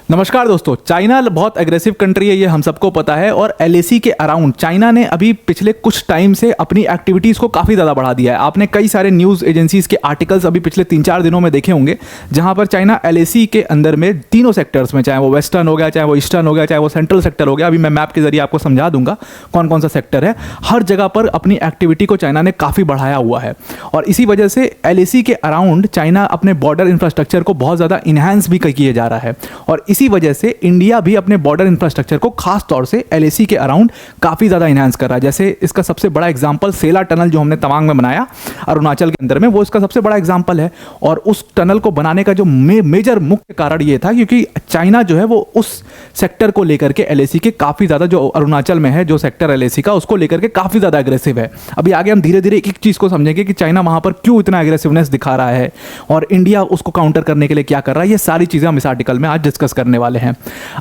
नमस्कार दोस्तों। चाइना बहुत एग्रेसिव कंट्री है, ये हम सबको पता है। और एलएसी के अराउंड चाइना ने अभी पिछले कुछ टाइम से अपनी एक्टिविटीज़ को काफ़ी ज़्यादा बढ़ा दिया है। आपने कई सारे न्यूज़ एजेंसीज के आर्टिकल्स अभी पिछले 3-4 दिनों में देखे होंगे, जहां पर चाइना एलएसी के अंदर में तीनों सेक्टर्स में, चाहे वो वेस्टर्न हो गया, चाहे वो ईस्टर्न हो गया, चाहे वो सेंट्रल सेक्टर हो गया, अभी मैं मैप के जरिए आपको समझा दूंगा कौन कौन सा सेक्टर है, हर जगह पर अपनी एक्टिविटी को चाइना ने काफ़ी बढ़ाया हुआ है। और इसी वजह से एलएसी के अराउंड चाइना अपने बॉर्डर इंफ्रास्ट्रक्चर को बहुत ज़्यादा इन्हांस भी किए जा रहा है। और इसी वजह से इंडिया भी अपने बॉर्डर इंफ्रास्ट्रक्चर को खास तौर से एलएसी के अराउंड काफ़ी ज़्यादा इन्हांस कर रहा है। जैसे इसका सबसे बड़ा एग्जांपल सेला टनल जो हमने तवांग में बनाया अरुणाचल के अंदर में, वो इसका सबसे बड़ा एग्जांपल है। और उस टनल को बनाने का जो मेजर मुख्य कारण ये था क्योंकि चाइना जो है वो उस सेक्टर को लेकर के एलएसी के काफ़ी ज़्यादा, जो अरुणाचल में है जो सेक्टर एलएसी का, उसको लेकर के काफ़ी ज़्यादा एग्रेसिव है। अभी आगे हम धीरे धीरे एक एक चीज़ को समझेंगे कि चाइना वहाँ पर क्यों इतना एग्रेसिवनेस दिखा रहा है और इंडिया उसको काउंटर करने के लिए क्या कर रहा है। ये सारी चीज़ें हम इस आर्टिकल में आज डिस्कस करने वाले हैं।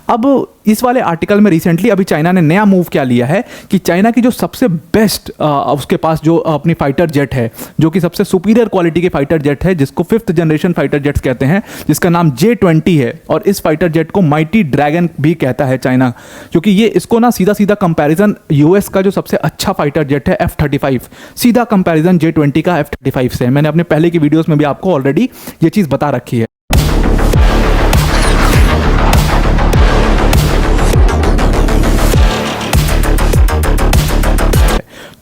अब इस वाले आर्टिकल में रिसेंटली अभी चाइना ने नया मूव क्या लिया है कि चाइना की जो सबसे बेस्ट उसके पास जो अपनी फाइटर जेट है, जो कि सबसे सुपीरियर क्वालिटी के फाइटर जेट है, जिसको 5th जनरेशन फाइटर जेट्स कहते हैं, जिसका नाम J-20 है। और इस फाइटर जेट को माइटी ड्रैगन भी कहता है चाइना, क्योंकि ये इसको ना सीधा सीधा कंपैरिजन यूएस का जो सबसे अच्छा फाइटर जेट है F-35, सीधा कंपैरिजन J-20 का F-35 से। मैंने अपने पहले की वीडियोस में भी आपको ऑलरेडी ये चीज़ बता रखी है।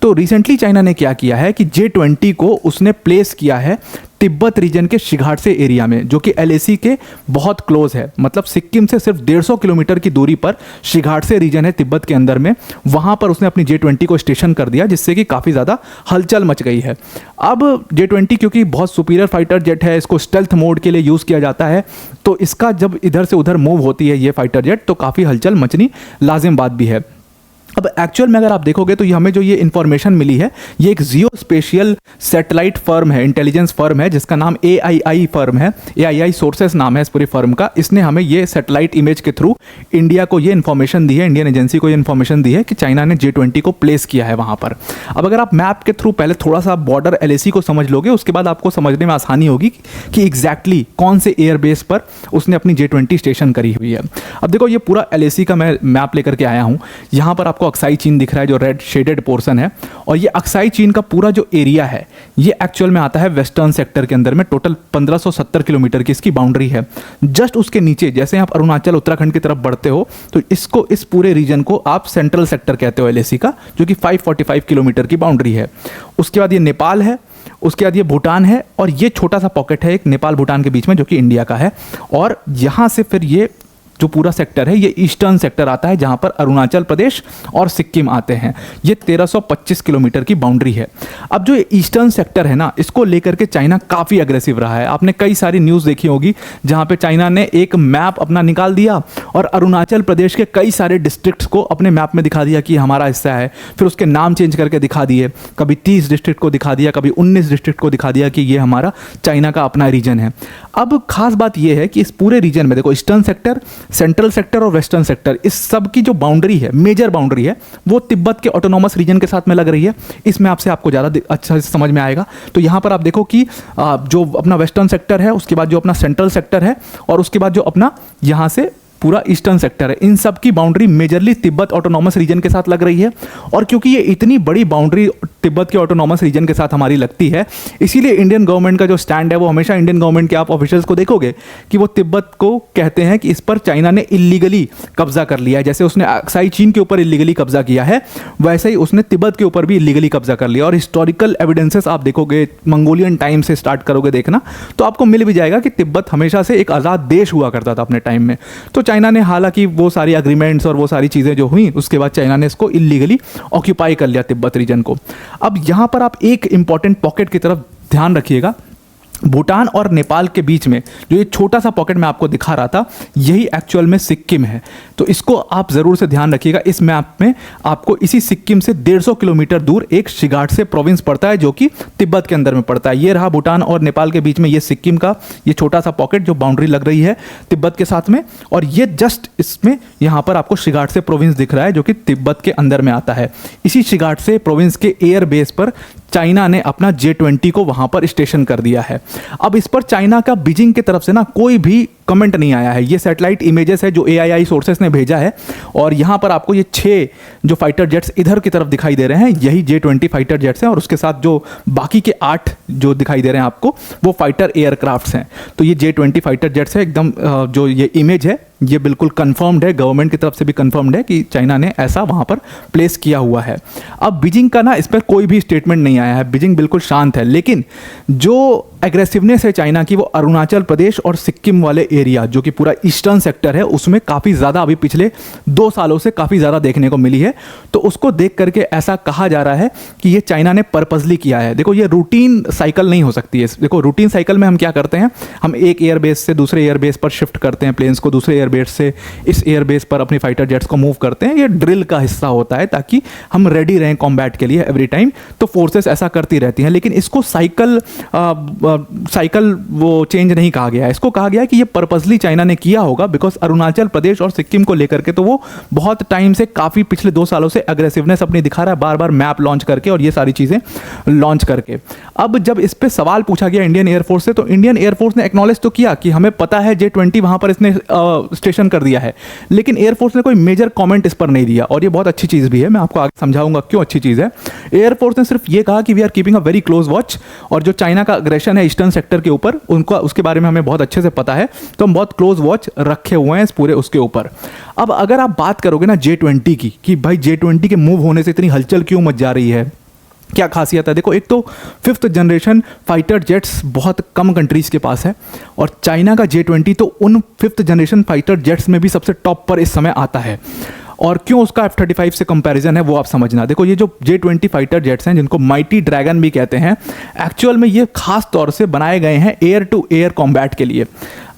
तो रिसेंटली चाइना ने क्या किया है कि J-20 को उसने प्लेस किया है तिब्बत रीजन के शिघाटसे एरिया में, जो कि एलएसी के बहुत क्लोज है। मतलब सिक्किम से सिर्फ 150 किलोमीटर की दूरी पर शिघाटसे रीजन है तिब्बत के अंदर में। वहां पर उसने अपनी J-20 को स्टेशन कर दिया, जिससे कि काफ़ी ज़्यादा हलचल मच गई है। अब J-20 क्योंकि बहुत सुपीरियर फाइटर जेट है, इसको स्टेल्थ मोड के लिए यूज़ किया जाता है, तो इसका जब इधर से उधर मूव होती है ये फाइटर जेट, तो काफ़ी हलचल मचनी लाजिम बात भी है। अब एक्चुअल में अगर आप देखोगे तो ये हमें जो ये इन्फॉर्मेशन मिली है, ये एक जियो स्पेशियल सैटेलाइट फर्म है, इंटेलिजेंस फर्म है, जिसका नाम AII फर्म है। AII सोर्सेस नाम है इस पूरी फर्म का। इसने हमें ये सैटेलाइट इमेज के थ्रू इंडिया को ये इन्फॉर्मेशन दी है, इंडियन एजेंसी को ये इन्फॉर्मेशन दी है कि चाइना ने J-20 को प्लेस किया है वहाँ पर। अब अगर आप मैप के थ्रू पहले थोड़ा सा बॉर्डर एलएसी को समझ लोगे, उसके बाद आपको समझने में आसानी होगी कि एग्जैक्टली कौन से एयरबेस पर उसने अपनी J-20 स्टेशन करी हुई है। अब देखो, ये पूरा एलएसी का मैं मैप लेकर के आया हूँ। यहाँ पर आपको अक्साई चीन दिख रहा है, जो रेड शेडेड पोर्शन है। और ये अक्साई चीन का पूरा जो एरिया है, ये एक्चुअल में आता है वेस्टर्न सेक्टर के अंदर में। टोटल 1570 किलोमीटर की इसकी बाउंड्री है। जस्ट उसके नीचे, जैसे आप अरुणाचल उत्तराखंड की तरफ बढ़ते हो, तो इसको, इस पूरे रीजन को आप सेंट्रल सेक्टर कहते हो एलएसी का, जो कि 545 किलोमीटर की बाउंड्री है। उसके बाद ये नेपाल है, उसके बाद ये भूटान है, और ये छोटा सा पॉकेट है एक नेपाल भूटान के बीच में, जो कि इंडिया का है। और यहाँ से फिर ये जो पूरा सेक्टर है, ये ईस्टर्न सेक्टर आता है, जहां पर अरुणाचल प्रदेश और सिक्किम आते हैं। ये 1325 किलोमीटर की बाउंड्री है। अब जो ईस्टर्न सेक्टर है ना, इसको लेकर के चाइना काफ़ी अग्रेसिव रहा है। आपने कई सारी न्यूज़ देखी होगी जहां पे चाइना ने एक मैप अपना निकाल दिया और अरुणाचल प्रदेश के कई सारे डिस्ट्रिक्ट्स को अपने मैप में दिखा दिया कि हमारा हिस्सा है। फिर उसके नाम चेंज करके दिखा दिए, कभी 30 डिस्ट्रिक्ट को दिखा दिया, कभी 19 डिस्ट्रिक्ट को दिखा दिया कि ये हमारा चाइना का अपना रीजन है। अब खास बात यह है कि इस पूरे रीजन में देखो, ईस्टर्न सेक्टर, सेंट्रल सेक्टर और वेस्टर्न सेक्टर, इस सब की जो बाउंड्री है, मेजर बाउंड्री है, वो तिब्बत के ऑटोनॉमस रीजन के साथ में लग रही है। इस मैप से आपको ज़्यादा अच्छा से समझ में आएगा। तो यहाँ पर आप देखो कि जो अपना वेस्टर्न सेक्टर है, उसके बाद जो अपना सेंट्रल सेक्टर है, और उसके बाद जो अपना यहाँ से पूरा ईस्टर्न सेक्टर है, इन सब की boundary majorly Tibet autonomous region के साथ लग रही है। और क्योंकि ये इतनी बड़ी बाउंड्री तिब्बत के ऑटोनॉमस रीजन के साथ हमारी लगती है, इसीलिए इंडियन गवर्नमेंट का जो स्टैंड है, वो हमेशा इंडियन गवर्नमेंट के आप ऑफिशियल्स को देखोगे कि वो तिब्बत को कहते हैं कि इस पर चाइना ने इलीगली कब्जा कर लिया है। जैसे उसने अक्साई चीन के ऊपर इलीगली कब्जा किया है, वैसे ही उसने तिब्बत के ऊपर भी इलीगली कब्जा कर लिया। और हिस्टोरिकल एविडेंसेस आप देखोगे, मंगोलियन टाइम से स्टार्ट करोगे देखना, तो आपको मिल भी जाएगा कि तिब्बत हमेशा से एक आज़ाद देश हुआ करता था अपने टाइम में। तो चाइना ने, हालांकि वो सारी एग्रीमेंट्स और वो सारी चीज़ें जो हुई, उसके बाद चाइना ने इसको इलीगली ऑक्यूपाई कर लिया तिब्बत रीजन को। अब यहाँ पर आप एक इंपॉर्टेंट पॉकेट की तरफ ध्यान रखिएगा। भूटान और नेपाल के बीच में जो ये छोटा सा पॉकेट मैं आपको दिखा रहा था, यही एक्चुअल में सिक्किम है। तो इसको आप ज़रूर से ध्यान रखिएगा। इस मैप में आपको इसी सिक्किम से 150 किलोमीटर दूर एक शिगाटसे प्रोविंस पड़ता है, जो कि तिब्बत के अंदर में पड़ता है। ये रहा भूटान और नेपाल के बीच में ये सिक्किम का ये छोटा सा पॉकेट जो बाउंड्री लग रही है तिब्बत के साथ में। और ये जस्ट इसमें यहाँ पर आपको शिगाटसे प्रोविंस दिख रहा है, जो कि तिब्बत के अंदर में आता है। इसी शिगाटसे प्रोविंस के एयर बेस पर चाइना ने अपना J-20 को वहां पर स्टेशन कर दिया है। अब इस पर चाइना का बीजिंग की तरफ से ना कोई भी कमेंट नहीं आया है। ये सैटेलाइट इमेजेस है जो AII सोर्सेस ने भेजा है, और यहाँ पर आपको ये 6 जो फाइटर जेट्स इधर की तरफ दिखाई दे रहे हैं, यही J-20 फाइटर जेट्स हैं, और उसके साथ जो बाकी के 8 जो दिखाई दे रहे हैं आपको, वो फाइटर एयरक्राफ्ट्स हैं। तो ये J-20 फाइटर जेट्स है एकदम, जो ये इमेज है ये बिल्कुल कंफर्म्ड है, गवर्नमेंट की तरफ से भी कंफर्म्ड है कि चाइना ने ऐसा वहाँ पर प्लेस किया हुआ है। अब बीजिंग का ना इस पर कोई भी स्टेटमेंट नहीं आया है, बीजिंग बिल्कुल शांत है, लेकिन जो एग्रेसिवनेस है चाइना की वो अरुणाचल प्रदेश और सिक्किम वाले एरिया, जो कि पूरा ईस्टर्न सेक्टर है, उसमें काफ़ी ज़्यादा अभी पिछले 2 सालों से काफ़ी ज़्यादा देखने को मिली है। तो उसको देख करके ऐसा कहा जा रहा है कि ये चाइना ने पर्पसली किया है। देखो ये रूटीन साइकिल नहीं हो सकती है। देखो रूटीन साइकिल में हम क्या करते हैं, हम एक एयरबेस से दूसरे एयरबेस पर शिफ्ट करते हैं प्लेन्स को, दूसरे एयरबेस से इस एयरबेस पर अपनी फाइटर जेट्स को मूव करते हैं। ये ड्रिल का हिस्सा होता है ताकि हम रेडी रहें कॉम्बैट के लिए एवरी टाइम। तो फोर्सेस ऐसा करती रहती हैं, लेकिन इसको साइकिल वो चेंज नहीं कहा गया है। इसको कहा गया है कि ये पर्पसली चाइना ने किया होगा, बिकॉज अरुणाचल प्रदेश और सिक्किम को लेकर के तो वो बहुत टाइम से, काफ़ी पिछले 2 सालों से अग्रेसिवनेस अपनी दिखा रहा है, बार बार मैप लॉन्च करके और ये सारी चीज़ें लॉन्च करके। अब जब इस पर सवाल पूछा गया इंडियन एयरफोर्स से, तो इंडियन एयरफोर्स ने एक्नॉलेज तो किया कि हमें पता है J-20 वहाँ पर इसने स्टेशन कर दिया है, लेकिन एयरफोर्स ने कोई मेजर कमेंट इस पर नहीं दिया, और ये बहुत अच्छी चीज़ भी है। मैं आपको आगे समझाऊंगा क्यों अच्छी चीज़ है। एयरफोर्स ने सिर्फ ये कहा कि we are keeping a very close watch, और जो चाइना का अग्रेशन है ईस्टर्न सेक्टर के ऊपर, उनका उसके बारे में हमें बहुत अच्छे से पता है, तो हम बहुत क्लोज वॉच रखे हुए हैं इस पूरे उसके ऊपर। अब अगर आप बात करोगे ना J-20 की, कि भाई J-20 के मूव होने से इतनी हलचल क्यों मच जा रही है, क्या खासियत है, देखो एक तो 5th जनरेशन फाइटर जेट्स बहुत कम कंट्रीज़ के पास है, और चाइना का J-20 तो उन 5th जनरेशन फाइटर जेट्स में भी सबसे टॉप पर इस समय आता है। और क्यों उसका F-35 से कंपैरिजन है वो आप समझना। देखो ये जो J-20 फाइटर जेट्स हैं, जिनको माइटी ड्रैगन भी कहते हैं, एक्चुअल में ये खास तौर से बनाए गए हैं एयर टू एयर कॉम्बैट के लिए।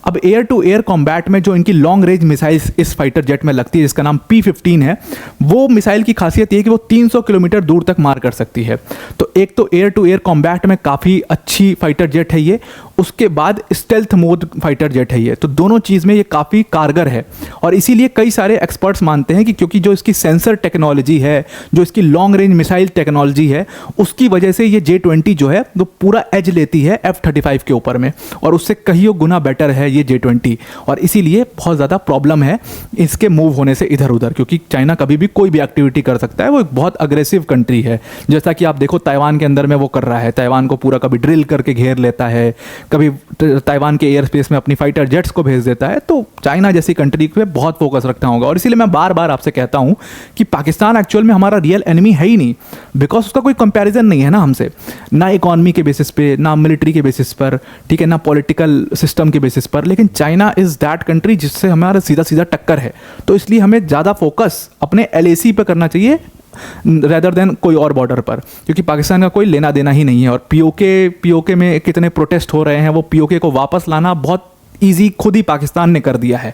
अब एयर टू एयर कॉम्बैट में जो इनकी लॉन्ग रेंज मिसाइल्स इस फाइटर जेट में लगती है, जिसका नाम P-15 है, वो मिसाइल की खासियत ये है कि वो 300 किलोमीटर दूर तक मार कर सकती है। तो एक तो एयर टू एयर कॉम्बैट में काफ़ी अच्छी फाइटर जेट है ये, उसके बाद स्टेल्थ मोड फाइटर जेट है ये, तो दोनों चीज़ में ये काफ़ी कारगर है। और इसीलिए कई सारे एक्सपर्ट्स मानते हैं कि क्योंकि जो इसकी सेंसर टेक्नोलॉजी है, जो इसकी लॉन्ग रेंज मिसाइल टेक्नोलॉजी है, उसकी वजह से ये J-20 जो है वो पूरा एज लेती है F-35 के ऊपर में, और उससे कईयों गुना बेटर है ये J-20। और इसीलिए बहुत ज़्यादा प्रॉब्लम है इसके मूव होने से इधर उधर, क्योंकि चाइना कभी भी कोई भी एक्टिविटी कर सकता है। वो एक बहुत अग्रेसिव कंट्री है, जैसा कि आप देखो ताइवान के अंदर में वो कर रहा है, ताइवान को पूरा कभी ड्रिल करके घेर लेता है, कभी ताइवान के एयर स्पेस में अपनी फाइटर जेट्स को भेज देता है। तो चाइना जैसी कंट्री पे बहुत फोकस रखना होगा, और इसीलिए मैं बार बार आपसे कहता हूँ कि पाकिस्तान एक्चुअल में हमारा रियल एनिमी है ही नहीं, बिकॉज उसका कोई कंपैरिजन नहीं है ना हमसे, ना इकॉनमी के बेसिस पे, ना मिलिट्री के बेसिस पर, ठीक है, ना पॉलिटिकल सिस्टम के बेसिस पर, लेकिन चाइना इज़ दैट कंट्री जिससे हमारा सीधा सीधा टक्कर है। तो इसलिए हमें ज़्यादा फोकस अपने LAC पे करना चाहिए रेदर देन कोई और बॉर्डर पर, क्योंकि पाकिस्तान का कोई लेना देना ही नहीं है। और POK में कितने प्रोटेस्ट हो रहे हैं, वो POK को वापस लाना बहुत ईजी खुद ही पाकिस्तान ने कर दिया है।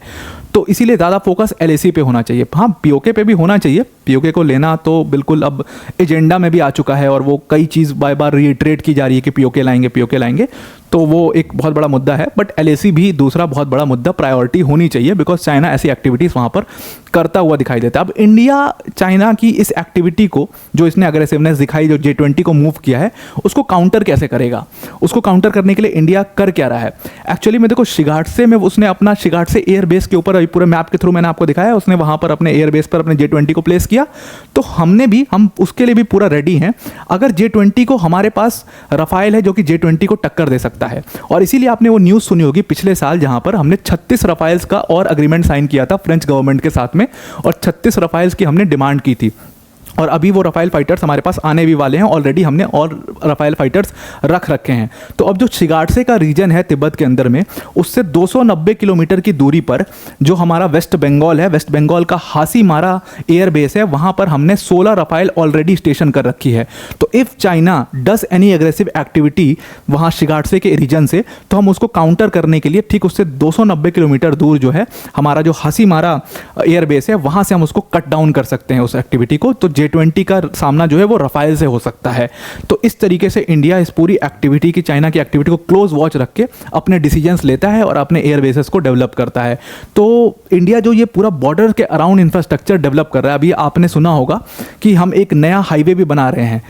तो इसीलिए ज़्यादा फोकस LAC पे होना चाहिए। हाँ, POK पे भी होना चाहिए, POK को लेना तो बिल्कुल अब एजेंडा में भी आ चुका है, और वो कई चीज़ बार बार रीट्रेट की जा रही है कि POK लाएंगे, तो वो एक बहुत बड़ा मुद्दा है। बट LAC भी दूसरा बहुत बड़ा मुद्दा, प्रायोरिटी होनी चाहिए, बिकॉज चाइना ऐसी एक्टिविटीज़ वहाँ पर करता हुआ दिखाई देता है। अब इंडिया चाइना की इस एक्टिविटी को, जो इसने अग्रेसिवनेस दिखाई, जो J-20 को मूव किया है, उसको काउंटर कैसे करेगा, उसको काउंटर करने के लिए इंडिया कर क्या रहा है। एक्चुअली में देखो शिगाटसे में उसने अपना, शिगाटसे एयर बेस के ऊपर पूरे मैप के थ्रू मैंने आपको दिखाया, उसने वहाँ पर अपने एयर बेस पर अपने J-20 को प्लेस किया। तो हम उसके लिए भी पूरा रेडी हैं। अगर J-20 को, हमारे पास रफाइल है जो कि J-20 को टक्कर दे सकता है, और इसीलिए आपने वो न्यूज़ सुनी होगी पिछले साल, जहां पर हमने 36 रफाइल्स का और अग्रीमेंट साइन किया था फ्रेंच गवर्नमेंट के साथ में, और 36 रफाइल्स की हमने डिमांड की थी। और अभी वो रफाइल फाइटर्स हमारे पास आने भी वाले हैं, ऑलरेडी हमने और रफाइल फाइटर्स रख रखे हैं। तो अब जो शिगाटसे का रीजन है तिब्बत के अंदर में, उससे 290 किलोमीटर की दूरी पर जो हमारा वेस्ट बंगाल है, वेस्ट बंगाल का हासीमारा एयर बेस है, वहाँ पर हमने 16 रफाइल ऑलरेडी स्टेशन कर रखी है। तो if China does any aggressive activity वहाँ शिगाटसे के रीजन से, तो हम उसको काउंटर करने के लिए ठीक उससे 290 किलोमीटर दूर जो है हमारा जो हासीमारा एयर बेस है, वहाँ से हम उसको कट डाउन कर सकते हैं उस एक्टिविटी को। तो J20 का सामना जो है वो रफाल से हो सकता है। तो इस तरीके से इंडिया इस पूरी एक्टिविटी की, चाइना की एक्टिविटी को क्लोज वॉच रख के अपने डिसीजंस लेता है और अपने एयर बेसेस को डेवलप करता है। तो इंडिया जो ये पूरा बॉर्डर के अराउंड इंफ्रास्ट्रक्चर डेवलप कर रहा है, अभी आपने सुना होगा कि हम एक नया हाईवे भी बना रहे हैं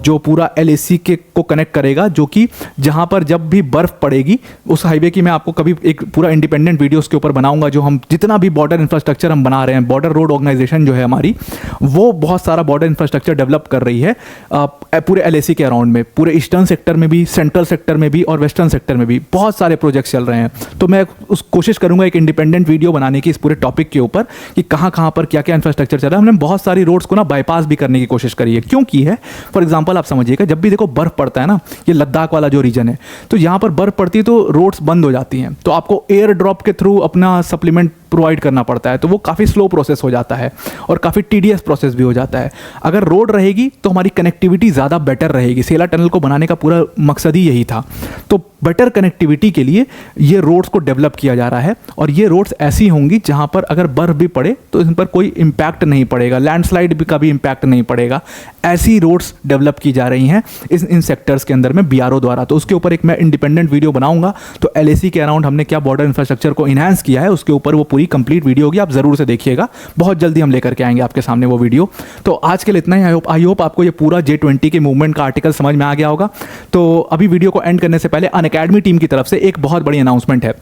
जो पूरा LAC के को कनेक्ट करेगा, जो कि जहाँ पर जब भी बर्फ़ पड़ेगी उस हाईवे की मैं आपको कभी एक पूरा इंडिपेंडेंट वीडियो उसके ऊपर बनाऊंगा। जो हम जितना भी बॉर्डर इंफ्रास्ट्रक्चर हम बना रहे हैं, बॉर्डर रोड ऑर्गेनाइजेशन जो है हमारी, वो बहुत सारा बॉर्डर इंफ्रास्ट्रक्चर डेवलप कर रही है पूरे LAC के अराउंड में, पूरे ईस्टर्न सेक्टर में भी, सेंट्रल सेक्टर में भी और वेस्टर्न सेक्टर में भी बहुत सारे प्रोजेक्ट्स चल रहे हैं। तो मैं उस कोशिश करूंगा एक इंडिपेंडेंट वीडियो बनाने की इस पूरे टॉपिक के ऊपर कि कहाँ कहाँ पर क्या क्या इंफ्रास्ट्रक्चर चल रहा है। हमने बहुत सारी रोड्स को ना बाईपास भी करने की कोशिश करी है। क्यों की है? फॉर एग्जाम्पल आप समझिएगा, जब भी देखो बर्फ पड़ता है ना, ये लद्दाख वाला जो रीजन है, तो यहाँ पर बर्फ पड़ती है तो रोड्स बंद हो जाती हैं, तो आपको एयर ड्रॉप के थ्रू अपना सप्लीमेंट प्रोवाइड करना पड़ता है। तो वो काफ़ी स्लो प्रोसेस हो जाता है और काफ़ी टीडियस प्रोसेस भी हो जाता है। अगर रोड रहेगी तो हमारी कनेक्टिविटी ज़्यादा बेटर रहेगी। सेला टनल को बनाने का पूरा मकसद ही यही था। तो बेटर कनेक्टिविटी के लिए ये रोड्स को डेवलप किया जा रहा है और ये रोड्स ऐसी होंगी जहाँ पर अगर बर्फ़ भी पड़े तो इन पर कोई इम्पैक्ट नहीं पड़ेगा, लैंडस्लाइड का भी इम्पैक्ट नहीं पड़ेगा। ऐसी रोड्स डेवलप की जा रही हैं इन सेक्टर्स के अंदर में BRO द्वारा। तो उसके ऊपर एक मैं इंडिपेंडेंट वीडियो बनाऊंगा। तो LAC के अराउंड हमने क्या बॉर्डर इंफ्रास्ट्रक्चर को इन्हांस किया है, उसके ऊपर वो पूरी कंप्लीट वीडियो होगी, आप ज़रूर से देखिएगा। बहुत जल्दी हम लेकर के आएंगे आपके सामने वो वीडियो। तो आज के लिए इतना ही। आई होप आपको ये पूरा J20 के मूवमेंट का आर्टिकल समझ में आ गया होगा। तो अभी वीडियो को एंड करने से पहले अनअकैडमी टीम की तरफ से एक बहुत बड़ी अनाउंसमेंट है।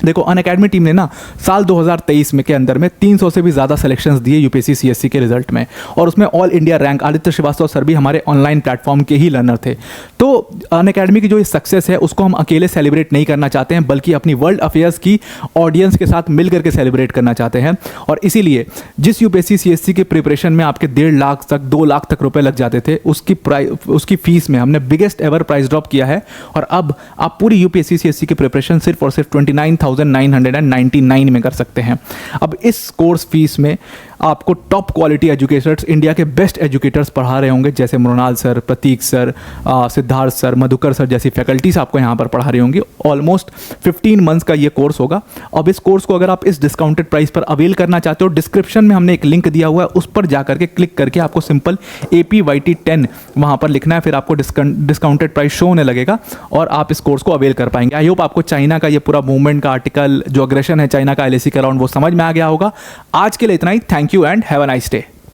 देखो, अनअकैडमी टीम ने ना साल 2023 में के अंदर में 300 से भी ज़्यादा सिलेक्शंस दिए UPSC CSC के रिजल्ट में, और उसमें all India rank Aditya Srivastava sir भी हमारे ऑनलाइन प्लेटफॉर्म के ही लर्नर थे। तो अनअकैडमी की जो ये सक्सेस है उसको हम अकेले सेलिब्रेट नहीं करना चाहते हैं, बल्कि अपनी वर्ल्ड अफेयर्स की ऑडियंस के साथ मिल करके सेलिब्रेट करना चाहते हैं। और इसीलिए जिस UPSC CSC के प्रिपरेशन में आपके 1.5 लाख तक 2 लाख तक रुपए लग जाते थे, उसकी फीस में हमने बिगेस्ट एवर प्राइस ड्रॉप किया है। और अब आप पूरी UPSC CSC की प्रिपरेशन सिर्फ और सिर्फ 29,999 में कर सकते हैं। अब इस कोर्स फीस में आपको टॉप क्वालिटी एजुकेटर्स, इंडिया के बेस्ट एजुकेटर्स पढ़ा रहे होंगे, जैसे Mrinal sir, Pratik sir, Siddharth sir, Madhukar sir जैसी फैकल्टीज आपको यहाँ पर पढ़ा रही होंगी। ऑलमोस्ट 15 मंथ्स का ये कोर्स होगा। अब इस कोर्स को अगर आप इस डिस्काउंटेड प्राइस पर अवेल करना चाहते हो, डिस्क्रिप्शन में हमने एक लिंक दिया हुआ है, उस पर जाकर के क्लिक करके आपको सिंपल APYT10 वहाँ पर लिखना है, फिर आपको डिस्काउंटेड प्राइस शो होने लगेगा और आप इस कोर्स को अवेल कर पाएंगे। आई होप आपको चाइना का ये पूरा मूवमेंट का आर्टिकल, जो अग्रेशन है चाइना का LAC के अराउंड, वो समझ में आ गया होगा। आज के लिए इतना ही। Thank you and have a nice day.